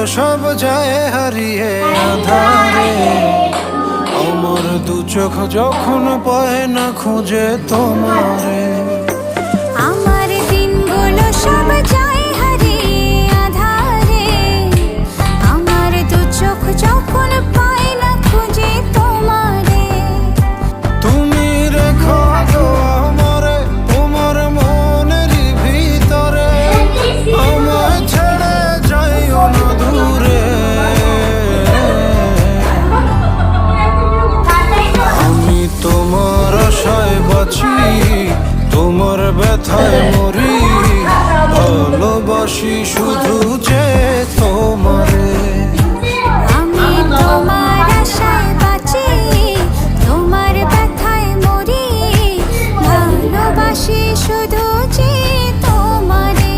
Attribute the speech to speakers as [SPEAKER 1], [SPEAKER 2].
[SPEAKER 1] সব যায় হারিয়ে আধারে। আমার দু চোখ যখন পায় না খুঁজে তোমারে।
[SPEAKER 2] আমার দিনগুলো সব যায় হারিয়ে আধারে। আমার দু চোখ যখন পায় না খুঁজে তোমারে।
[SPEAKER 1] তুমি রেখো গো আমারে তোমার মনেরই ভিতরে, আমায় ছেড়ে যাইও না দূরে। আমি তোমার আশায় বাঁচি, তোমার ব্যথায় মরি, ভালোবাসি শুধু যে তোমারে।
[SPEAKER 2] আমি তোমার আশায় বাঁচি, তোমার ব্যথায় মরি, ভালোবাসি শুধু যে তোমারে।